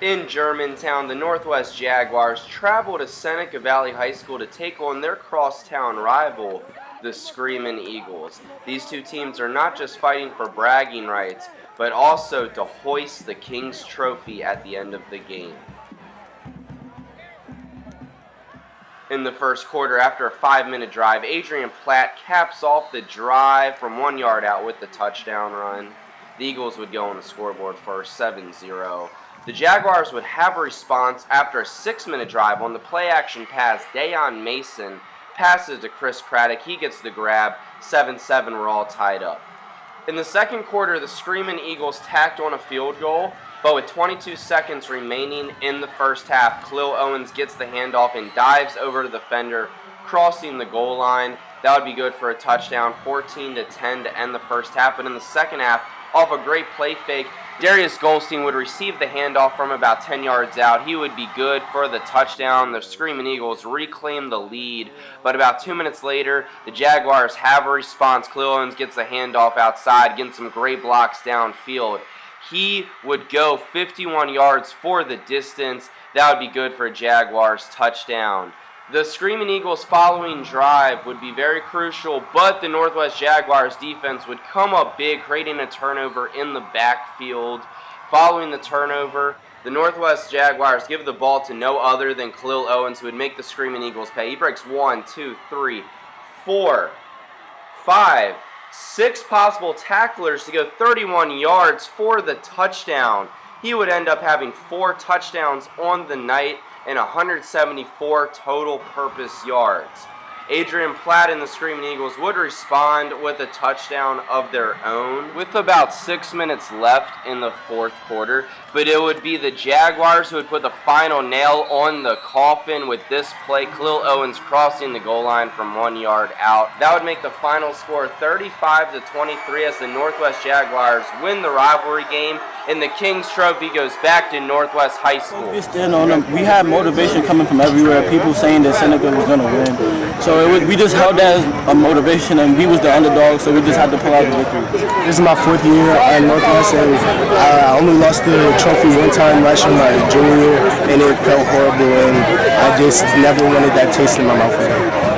In Germantown, the Northwest Jaguars travel to Seneca Valley High School to take on their crosstown rival, the Screamin' Eagles. These two teams are not just fighting for bragging rights, but also to hoist the King's Trophy at the end of the game. In the first quarter, after a 5-minute drive, Adrian Platt caps off the drive from 1 yard out with the touchdown run. The Eagles would go on the scoreboard for 7-0. The Jaguars would have a response after a 6-minute drive on the play-action pass. Dayon Mason passes to Chris Craddock. He gets the grab. 7-7, we're all tied up. In the second quarter, the Screamin' Eagles tacked on a field goal, but with 22 seconds remaining in the first half, Khalil Owens gets the handoff and dives over to the defender, crossing the goal line. That would be good for a touchdown, 14-10 to end the first half. But in the second half, off a great play fake, Darius Goldstein would receive the handoff from about 10 yards out. He would be good for the touchdown. The Screamin' Eagles reclaim the lead. But about 2 minutes later, the Jaguars have a response. Khalil Owens gets the handoff outside, getting some great blocks downfield. He would go 51 yards for the distance. That would be good for a Jaguars touchdown. The Screamin' Eagles' following drive would be very crucial, but the Northwest Jaguars defense would come up big, creating a turnover in the backfield. Following the turnover, the Northwest Jaguars give the ball to no other than Khalil Owens, who would make the Screamin' Eagles pay. He breaks 1, 2, 3, 4, 5, 6 possible tacklers to go 31 yards for the touchdown. He would end up having 4 touchdowns on the night and 174 total purpose yards. Adrian Platt and the Screamin' Eagles would respond with a touchdown of their own with about 6 minutes left in the fourth quarter, but it would be the Jaguars who would put the final nail on the coffin with this play, Khalil Owens crossing the goal line from 1 yard out. That would make the final score 35-23 as the Northwest Jaguars win the rivalry game, and the King's Trophy goes back to Northwest High School. We had motivation coming from everywhere, people saying that Seneca was going to win. So we just held that as a motivation, and we was the underdog, so we just had to pull out the victory. This is my 4th year at Northwest, and I only lost the trophy one time last year, my junior year, and it felt horrible, and I just never wanted that taste in my mouth again.